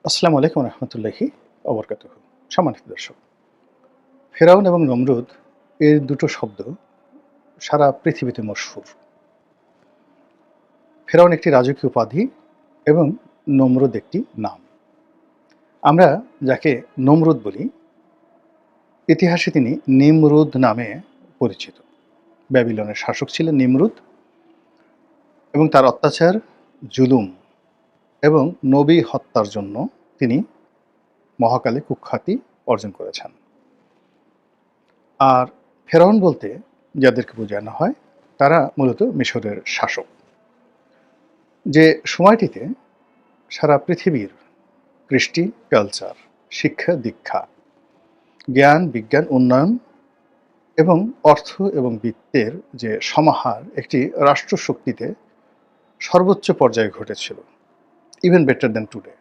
আসসালামু আলাইকুম রহমতুল্লাহি অবরকাতুহু। সম্মানিত দর্শক, ফেরাউন এবং নমরুদ এর দুটো শব্দ সারা পৃথিবীতে মশহুর। ফেরাউন একটি রাজকীয় উপাধি এবং নমরুদ একটি নাম। আমরা যাকে নমরুদ বলি, ইতিহাসে তিনি নিমরুদ নামে পরিচিত। ব্যাবিলনের শাসক ছিলেন নিমরুদ এবং তার অত্যাচার, জুলুম এবং নবী হত্যার জন্য তিনি মহাকালে কুখ্যাতি অর্জন করেছেন। আর ফেরাউন বলতে যাদেরকে বোঝানো হয় তারা মূলত মিশরের শাসক, যে সময়টিতে সারা পৃথিবীর কৃষ্টি, কালচার, শিক্ষা, দীক্ষা, জ্ঞান, বিজ্ঞান, উন্নয়ন এবং অর্থ এবং বিত্তের যে সমাহার একটি রাষ্ট্রশক্তিতে সর্বোচ্চ পর্যায়ে ঘটেছিল, ইভেন বেটার দ্যান টুডে।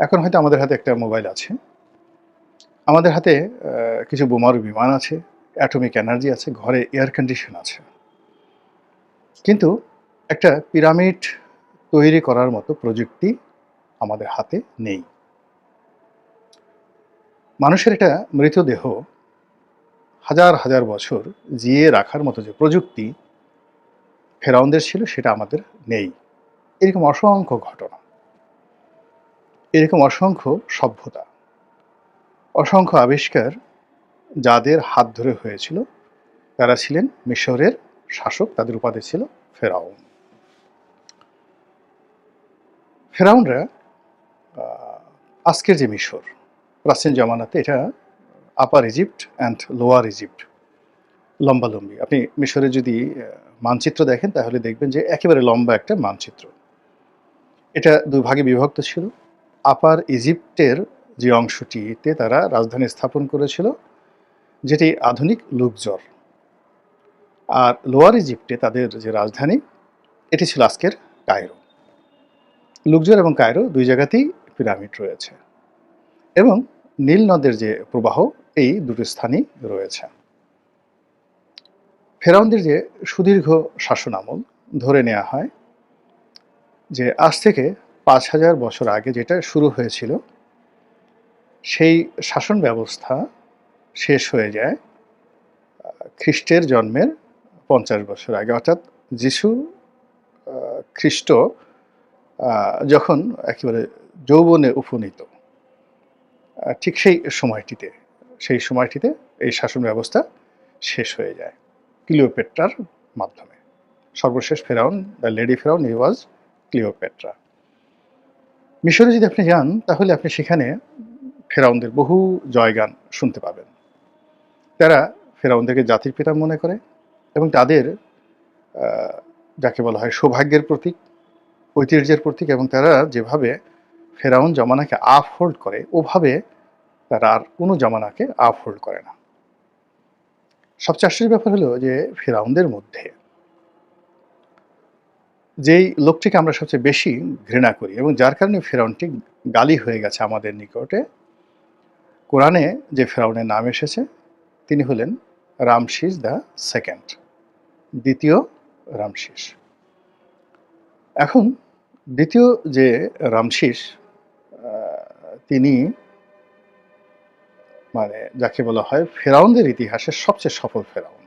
এখন হয়তো আমাদের হাতে একটা মোবাইল আছে, আমাদের হাতে কিছু বোমারু বিমান আছে, অ্যাটমিক এনার্জি আছে, ঘরে এয়ার কন্ডিশন আছে, কিন্তু একটা পিরামিড তৈরি করার মতো প্রযুক্তি আমাদের হাতে নেই। মানুষের একটা মৃতদেহ হাজার হাজার বছর জিয়ে রাখার মতো যে প্রযুক্তি ফেরাউনদের ছিল সেটা আমাদের নেই। এরকম অসংখ্য ঘটনা, এরকম অসংখ্য সভ্যতা, অসংখ্য আবিষ্কার যাদের হাত ধরে হয়েছিল তারা ছিলেন মিশরের শাসক, তাদের উপাধি ছিল ফেরাউন। ফেরাউনরা আজকের যে মিশর, প্রাচীন জামানাতে এটা আপার ইজিপ্ট অ্যান্ড লোয়ার ইজিপ্ট, লম্বালম্বি। আপনি মিশরে যদি মানচিত্র দেখেন তাহলে দেখবেন যে একেবারে লম্বা একটা মানচিত্র। এটা দুই ভাগে বিভক্ত ছিল। আপার ইজিপ্টের যে অংশটিতে তারা রাজধানী স্থাপন করেছিল, যেটি আধুনিক লুকজর। আর লোয়ার ইজিপ্টে তাদের যে রাজধানী, এটি ছিল আজকের কায়রো। লুকজর এবং কায়রো দুই জায়গাতেই পিরামিড রয়েছে এবং নীল নদের যে প্রবাহ এই দুটো স্থানই রয়েছে। ফেরাউনদের যে সুদীর্ঘ শাসন আমল ধরে নেওয়া হয় যে আজ থেকে ৫,০০০ বছর আগে যেটা শুরু হয়েছিল, সেই শাসন ব্যবস্থা শেষ হয়ে যায় খ্রিস্টের জন্মের ৫০ বছর আগে, অর্থাৎ যিশু খ্রিস্ট যখন একেবারে যৌবনে উপনীত, ঠিক সেই সময়টিতে এই শাসন ব্যবস্থা শেষ হয়ে যায় ক্লিওপেট্রার মাধ্যমে। সর্বশেষ ফেরাউন, দ্য লেডি ফেরাউন, হি ওয়াজ ক্লিওপেট্রা। মিশরে যদি আপনি যান তাহলে আপনি সেখানে ফেরাউনদের বহু জয়গান শুনতে পাবেন। তারা ফেরাউনদেরকে জাতির পিতা মনে করে এবং তাদের যাকে বলা হয় সৌভাগ্যের প্রতীক, ঐতিহ্যের প্রতীক, এবং তারা যেভাবে ফেরাউন জমানাকে আপ হোল্ড করে ওভাবে তারা আর কোনো জমানাকে আপ হোল্ড করে না। সবচেয়ে আশ্চর্যের ব্যাপার হলো যে ফেরাউনদের মধ্যে যেই লোকটিকে আমরা সবচেয়ে বেশি ঘৃণা করি এবং যার কারণে ফেরাউনটি গালি হয়ে গেছে আমাদের নিকটে, কোরআনে যে ফেরাউনের নাম এসেছে তিনি হলেন রামসিস দ্য সেকেন্ড, দ্বিতীয় রামসিস। এখন দ্বিতীয় যে রামসিস, তিনি মানে যাকে বলা হয় ফেরাউনদের ইতিহাসের সবচেয়ে সফল ফেরাউন।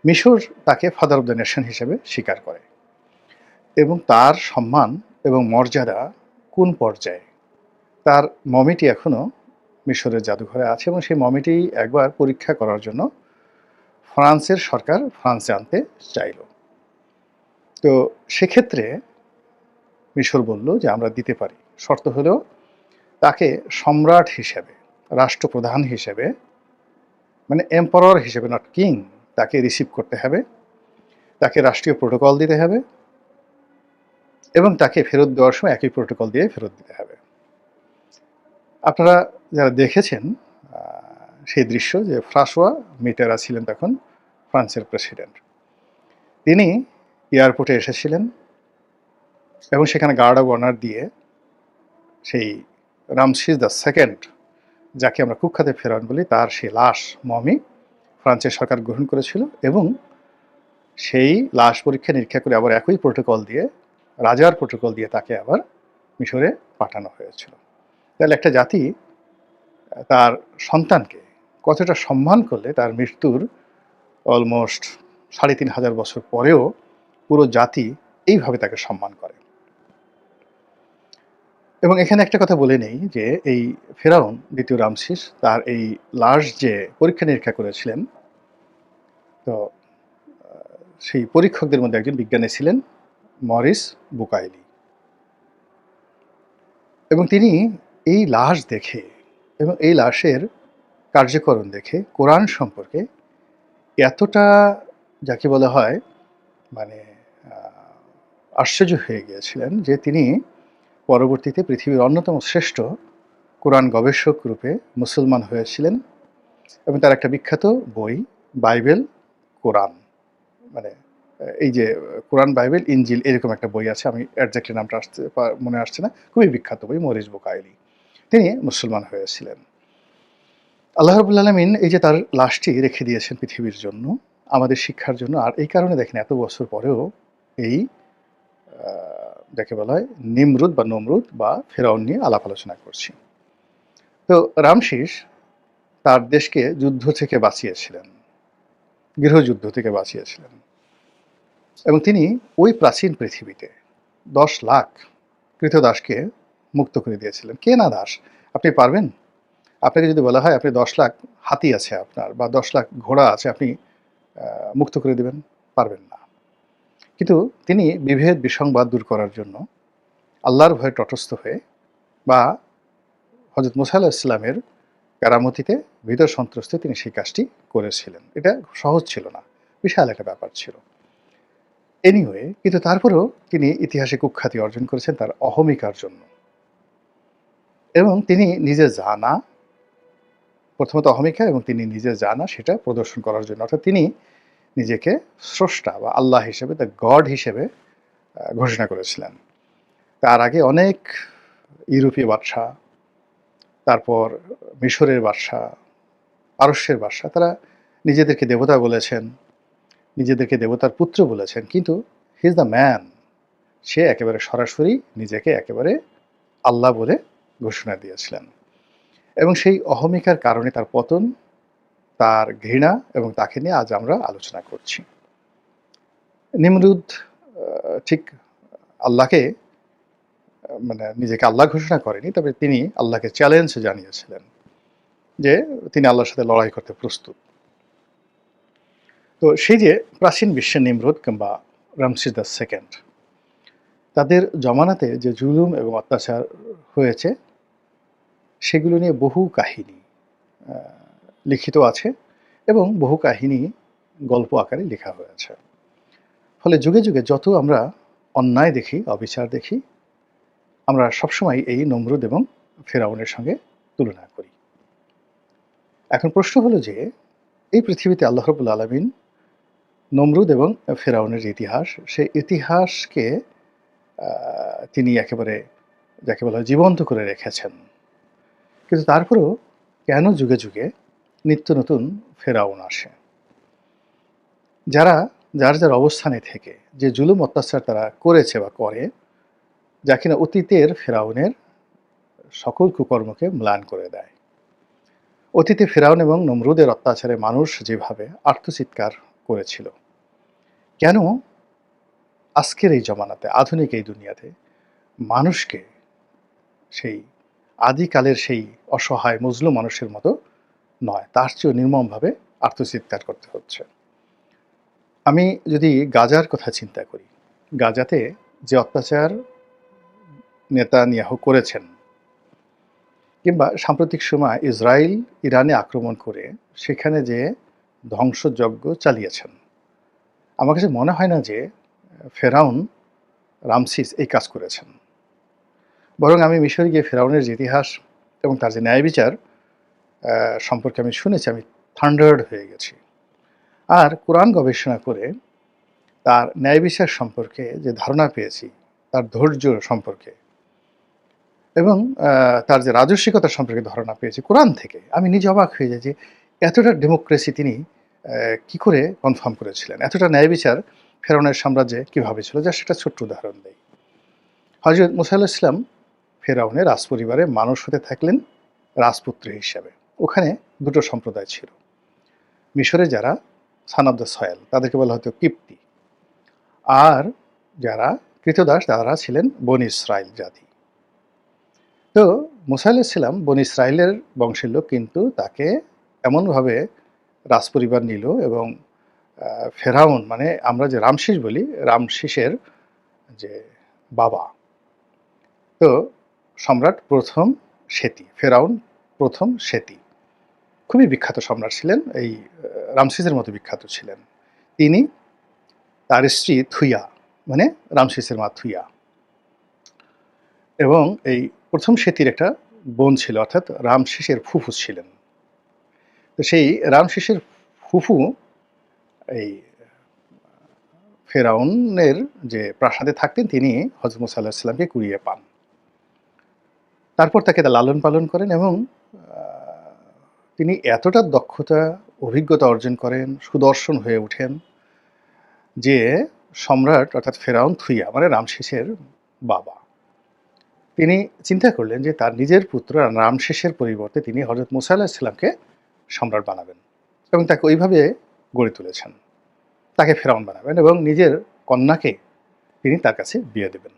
মিশর তাকে ফাদার অব দ্য নেশন হিসেবে স্বীকার করে এবং তার সম্মান এবং মর্যাদা কোন পর্যায়ে, তার মমিটি এখনও মিশরের জাদুঘরে আছে এবং সেই মমিটি একবার পরীক্ষা করার জন্য ফ্রান্সের সরকার ফ্রান্সে আনতে চাইল। তো সেক্ষেত্রে মিশর বলল যে আমরা দিতে পারি, শর্ত হলো তাকে সম্রাট হিসেবে, রাষ্ট্রপ্রধান হিসেবে, মানে এম্পারর হিসেবে, নট কিং, তাকে রিসিভ করতে হবে, তাকে রাষ্ট্রীয় প্রোটোকল দিতে হবে এবং তাকে ফেরত দেওয়ার সময় একই প্রোটোকল দিয়ে ফেরত দিতে হবে। আপনারা যারা দেখেছেন সেই দৃশ্য, যে ফ্রাঁসোয়া মিটেরা ছিলেন তখন ফ্রান্সের প্রেসিডেন্ট, তিনি এয়ারপোর্টে এসেছিলেন এবং সেখানে গার্ড অব অনার দিয়ে সেই রামসিস দ্য সেকেন্ড, যাকে আমরা কুখ্যাত ফেরাউন বলি, তার সেই লাশ মমি ফ্রান্সের সরকার গ্রহণ করেছিল এবং সেই লাশ পরীক্ষা নিরীক্ষা করে আবার একই প্রোটোকল দিয়ে, রাজার প্রোটোকল দিয়ে তাকে আবার মিশরে পাঠানো হয়েছিল। তাহলে একটা জাতি তার সন্তানকে কতটা সম্মান করলে তার মৃত্যুর অলমোস্ট ৩,৫০০ বছর পরেও পুরো জাতি এইভাবে তাকে সম্মান করে। এবং এখানে একটা কথা বলে নেই যে এই ফেরাউন দ্বিতীয় রামসিস তার এই লাশ যে পরীক্ষা-নিরীক্ষা করেছিলেন, তো সেই পরীক্ষকদের মধ্যে একজন বিজ্ঞানী ছিলেন মরিস বুকাইলি। এবং তিনি এই লাশ দেখে এবং এই লাশের কার্যকরণ দেখে কোরআন সম্পর্কে এতটা যাকে বলা হয় মানে আশ্চর্য হয়ে গিয়েছিলেন যে তিনি পরবর্তীতে পৃথিবীর অন্যতম শ্রেষ্ঠ কোরআন গবেষক রূপে মুসলমান হয়েছিলেন এবং তার একটা বিখ্যাত বই বাইবেল, কোরআন মানে এই যে কোরআন, বাইবেল, ইনজিল এরকম একটা বই আছে, আমি এক্স্যাক্টলি নামটা মনে আসছে না, খুবই বিখ্যাত বই মরিস বুকাইলি। তিনি মুসলমান হয়েছিলেন। আল্লাহ রাব্বুল আলামিন এই যে তার লাশটি রেখে দিয়েছেন পৃথিবীর জন্য, আমাদের শিক্ষার জন্য। আর এই কারণে দেখেন এত বছর পরেও এই যাকে বলা হয় নিমরুদ বা নমরুদ বা ফেরাউন নিয়ে আলাপ আলোচনা করছি। তো রামসিস তার দেশকে যুদ্ধ থেকে বাঁচিয়েছিলেন, গৃহযুদ্ধ থেকে বাঁচিয়েছিলেন এবং তিনি ওই প্রাচীন পৃথিবীতে ১০ লাখ ক্রীতদাসকে মুক্ত করে দিয়েছিলেন। কে না দাস? আপনি পারবেন? আপনাকে যদি বলা হয় আপনি ১০ লাখ হাতি আছে আপনার বা ১০ লাখ ঘোড়া আছে, আপনি মুক্ত করে দিবেন? পারবেন না। কিন্তু তিনি বিভেদ বিসংবাদ দূর করার জন্য আল্লাহর ভয়ে তটস্থ হয়ে বা হযরত মুসা আলাইহিস সালামের কেরামতিতে ভীত সন্ত্রস্তে তিনি সেই কাজটি করেছিলেন। এটা সহজ ছিল না, বিশাল একটা ব্যাপার ছিল। এনিওয়ে, কিন্তু তারপরেও তিনি ইতিহাসে কুখ্যাতি অর্জন করেছেন তার অহমিকার জন্য। এবং তিনি নিজে জানা, প্রথমত অহমিকা এবং তিনি নিজে জানা সেটা প্রদর্শন করার জন্য, অর্থাৎ তিনি নিজেকে স্রষ্টা বা আল্লাহ হিসেবে, দ্য গড হিসেবে ঘোষণা করেছিলেন। তার আগে অনেক ইউরোপীয় বাদশা, তারপর মিশরের বাদশা, পারস্যের বাদশা, তারা নিজেদেরকে দেবতা বলেছেন, নিজেদেরকে দেবতার পুত্র বলেছেন, কিন্তু হি ইজ দ্য ম্যান। সে একেবারে সরাসরি নিজেকে একেবারে আল্লাহ বলে ঘোষণা দিয়েছিলেন। এবং সেই অহমিকার কারণে তার পতন, তার ঘৃণা এবং তাকে নিয়ে আজ আমরা আলোচনা করছি। নিমরুদ ঠিক আল্লাহকে মানে নিজেকে আল্লাহ ঘোষণা করেনি, তবে তিনি আল্লাহকে চ্যালেঞ্জ জানিয়েছিলেন যে তিনি আল্লাহর সাথে লড়াই করতে প্রস্তুত। তো সেই যে প্রাচীন বিশ্বের নিমরুদ কিংবা রামসিস দ্য সেকেন্ড, তাদের জমানাতে যে জুলুম এবং অত্যাচার হয়েছে সেগুলো নিয়ে বহু কাহিনী লিখিত আছে এবং বহু কাহিনী গল্প আকারে লেখা হয়েছে। ফলে যুগে যুগে যত আমরা অন্যায় দেখি, অবিচার দেখি, আমরা সবসময় এই নমরুদ এবং ফেরাউনের সঙ্গে তুলনা করি। এখন প্রশ্ন হলো যে এই পৃথিবীতে আল্লাহ রাব্বুল আলামিন নমরুদ এবং ফেরাউনের ইতিহাস, সেই ইতিহাসকে তিনি একেবারে যাকে বলা হয় জীবন্ত করে রেখেছেন। কিন্তু তারপরেও কেন যুগে যুগে নিত্য নতুন ফেরাউন আসে, যারা যার যার অবস্থানে থেকে যে জুলুম অত্যাচার তারা করেছে বা করে, যা কিনা অতীতের ফেরাউনের সকল কুকর্মকে ম্লান করে দেয়। অতীতে ফেরাউন এবং নমরুদের অত্যাচারে মানুষ যেভাবে আর্তচিৎকার করেছিল, কেন আজকের এই জমানাতে, আধুনিক এই দুনিয়াতে মানুষকে সেই আদিকালের সেই অসহায় মজলুম মানুষের মতো নয়, তার চেয়েও নির্মমভাবে আর্তচিৎকার করতে হচ্ছে? আমি যদি গাজার কথা চিন্তা করি, গাজাতে যে অত্যাচার নেতানিয়াহু করেছেন, কিংবা সাম্প্রতিক সময় ইসরায়েল ইরানে আক্রমণ করে সেখানে যে ধ্বংসযজ্ঞ চালিয়েছেন, আমার কাছে মনে হয় না যে ফেরাউন রামসিস এই কাজ করেছেন। বরং আমি মিশরে গিয়ে ফেরাউনের যে ইতিহাস এবং তার যে ন্যায় বিচার সম্পর্কে আমি শুনেছি, আমি থান্ডার্ড হয়ে গেছি। আর কোরআন গবেষণা করে তার ন্যায় বিচার সম্পর্কে যে ধারণা পেয়েছি, তার ধৈর্য সম্পর্কে এবং তার যে রাজস্বিকতা সম্পর্কে ধারণা পেয়েছি কোরআন থেকে, আমি নিজে অবাক হয়ে যাই যে এতটা ডেমোক্রেসি তিনি কি করে কনফার্ম করেছিলেন, এতটা ন্যায় বিচার ফেরাউনের সাম্রাজ্যে কীভাবে ছিল। যা সেটা ছোট্ট উদাহরণ দেই। হযরত মুসা আলাইহিস সালাম ফেরাউনের রাজপরিবারে মানুষ হতে থাকলেন রাজপুত্র হিসাবে। ওখানে দুটো সম্প্রদায় ছিল। মিশরে যারা সান অফ দ্য সয়েল তাদেরকে বলা হতো কিপ্তি, আর যারা কৃতদাস তারা ছিলেন বনি ইসরাইল জাতি। তো মুসা আলাইহিসসালাম বনি ইসরাইলের বংশের লোক, কিন্তু তাকে এমনভাবে রাজপরিবার নিল এবং ফেরাউন মানে আমরা যে রামশিস বলি, রামশিসের যে বাবা, তো সম্রাট প্রথম সেতি, ফেরাউন প্রথম সেতি খুবই বিখ্যাত সম্রাট ছিলেন, এই রামসিসের মতো বিখ্যাত ছিলেন তিনি। তার স্ত্রী থুইয়া মানে রামসিসের মা থুইয়া, এবং এই প্রথম সেতির একটা বোন ছিল, অর্থাৎ রামসিসের ফুফু ছিলেন। তো সেই রামসিসের ফুফু এই ফেরাউনের যে প্রাসাদে থাকতেন তিনি হযরত মুসা আলাইহিস সালামকে কুড়িয়ে পান। তারপর তাকে লালন পালন করেন এবং তিনি এতটা দক্ষতা অভিজ্ঞতা অর্জন করেন, সুদর্শন হয়ে ওঠেন যে সম্রাট অর্থাৎ ফেরাউন থুইয়া মানে রামসিসের বাবা, তিনি চিন্তা করলেন যে তার নিজের পুত্র রামসিসের পরিবর্তে তিনি হযরত মুসা আলাইহিস সালামকে সম্রাট বানাবেন এবং তাকে ওইভাবে গড়ে তুলেছেন। তাকে ফেরাউন বানাবেন এবং নিজের কন্যাকে তিনি তার কাছে বিয়ে দেবেন,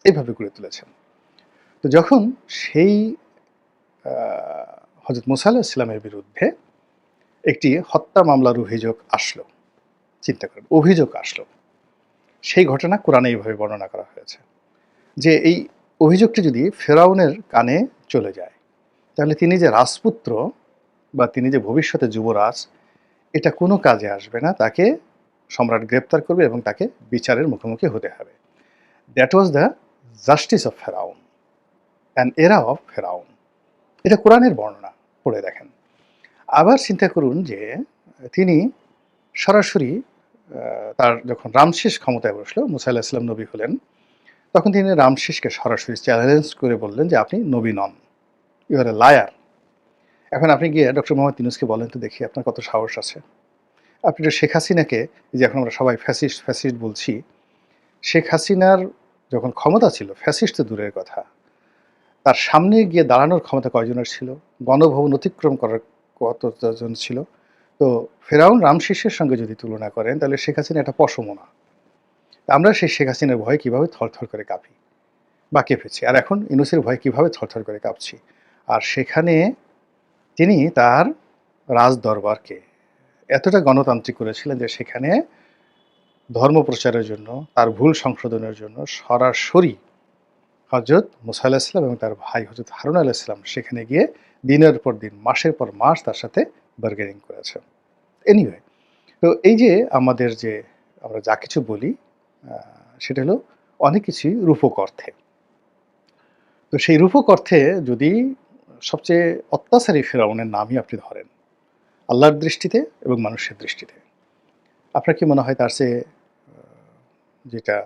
এইভাবে গড়ে তুলেছেন। তো যখন সেই হযরত মুসা আলাইহিস সালামের বিরুদ্ধে একটি হত্যা মামলার অভিযোগ আসলো, চিন্তা করেন অভিযোগ আসলো, সেই ঘটনা কোরআনে এইভাবে বর্ণনা করা হয়েছে যে এই অভিযোগটি যদি ফেরাউনের কানে চলে যায় তাহলে তিনি যে রাজপুত্র বা তিনি যে ভবিষ্যতে যুবরাজ এটা কোনো কাজে আসবে না, তাকে সম্রাট গ্রেপ্তার করবে এবং তাকে বিচারের মুখোমুখি হতে হবে। That was the justice of ফেরাউন, অ্যান এরা অফ ফেরাউন। এটা কোরআনের বর্ণনা, পড়ে দেখেন। আবার চিন্তা করুন যে তিনি সরাসরি তার যখন রামসিস ক্ষমতায় বসলো, মুসা আলাইহিস সালাম নবী হলেন, তখন তিনি রামসিসকে সরাসরি চ্যালেঞ্জ করে বললেন যে আপনি নবী নন, ইউ আর এ লায়ার। এখন আপনি গিয়ে ডক্টর মোহাম্মদ ইউনূসকে বলেন তো দেখি আপনার কত সাহস আছে। আপনি তো শেখ হাসিনাকে, যে এখন আমরা সবাই ফ্যাসিস্ট ফ্যাসিস্ট বলছি, শেখ হাসিনার যখন ক্ষমতা ছিল, ফ্যাসিস্ট তো দূরের কথা, তার সামনে গিয়ে দাঁড়ানোর ক্ষমতা কয়জনের ছিল? গণভবন অতিক্রম করার কতজন ছিল? তো ফেরাউন রামসিসের সঙ্গে যদি তুলনা করেন তাহলে শেখ হাসিনা একটা পশমও না। আমরা সেই শেখ হাসিনার ভয়ে কীভাবে থরথর করে কাঁপি বা কেঁপেছি, আর এখন ইউনূসের ভয়ে কীভাবে থরথর করে কাঁপছি। আর সেখানে তিনি তার রাজদরবারকে এতটা গণতান্ত্রিক করেছিলেন যে সেখানে ধর্ম প্রচারের জন্য, তার ভুল সংশোধনের জন্য সরাসরি হযরত মুসা আলাইহিস সালাম এবং তার ভাই হযরত হারুন আলাইহিস সালাম সেখানে গিয়ে দিনের পর দিন, মাসের পর মাস তার সাথে বার্গেনিং করেছে। এনিওয়ে, তো এই যে আমাদের যে আমরা যা কিছু বলি সেটা হলো অনেক কিছুই রূপক অর্থে। তো সেই রূপক অর্থে যদি সবচেয়ে অত্যাচারী ফেরাউনের নামই আপনি ধরেন আল্লাহর দৃষ্টিতে এবং মানুষের দৃষ্টিতে, আপনার কি মনে হয় তার চেয়ে যেটা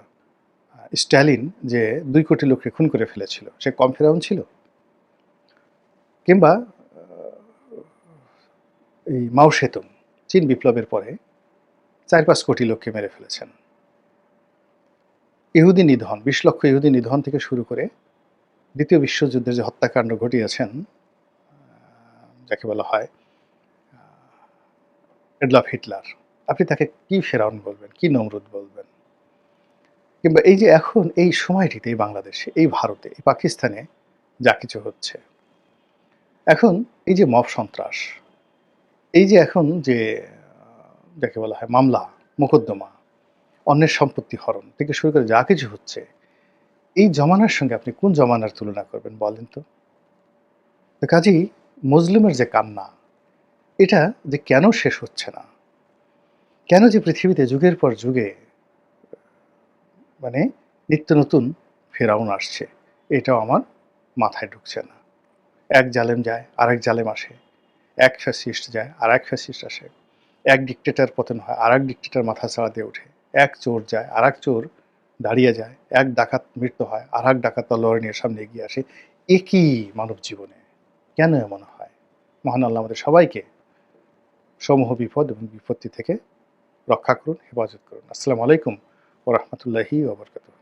স্ট্যালিন যে ২ কোটি লোককে খুন করে ফেলেছিল সে কম ফেরাউন ছিল? কিংবা এই মাও সেতুং চীন বিপ্লবের পরে ৪-৫ কোটি লোককে মেরে ফেলেছেন। ইহুদি নিধন, ২০ লক্ষ ইহুদি নিধন থেকে শুরু করে দ্বিতীয় বিশ্বযুদ্ধের যে হত্যাকাণ্ড ঘটিয়েছেন, যাকে বলা হয় এডলফ হিটলার, আপনি তাকে কি ফেরাউন বলবেন, কি নমরুদ বলবেন? কিংবা এই যে এখন এই সময়টিতে এই বাংলাদেশে, এই ভারতে, এই পাকিস্তানে যা কিছু হচ্ছে, এখন এই যে মব সন্ত্রাস, এই যে এখন যে যাকে বলা হয় মামলা, মোকদ্দমা, অন্যের সম্পত্তি হরণ থেকে শুরু করে যা কিছু হচ্ছে, এই জমানার সঙ্গে আপনি কোন জমানার তুলনা করবেন বলেন তো? তো কাজেই মজলুমের যে কান্না, এটা যে কেন শেষ হচ্ছে না, কেন যে পৃথিবীতে যুগের পর যুগে মানে নিত্য নতুন ফেরাউন আসছে, এটাও আমার মাথায় ঢুকছে না। এক জালেম যায়, আরেক জালেম আসে, এক ফ্যাসিস্ট যায়, আরেক ফ্যাসিস্ট আসে, এক ডিক্টেটর পতন হয়, আরেক ডিক্টেটর মাথা চাড়া দিয়ে ওঠে, এক চোর যায়, আরেক চোর দাঁড়িয়ে যায়, এক ডাকাত মৃত্যু হয়, আরেক ডাকাত তলোয়ার নিয়ে সামনে এগিয়ে আসে। এ কি মানব জীবনে? কেন এমন হয়? মহান আল্লাহ আমাদের সবাইকে সমূহ বিপদ এবং বিপত্তি থেকে রক্ষা করুন, হেফাজত করুন। আসসালামু আলাইকুম ওয়া রাহমাতুল্লাহি ওয়া বারাকাতুহু।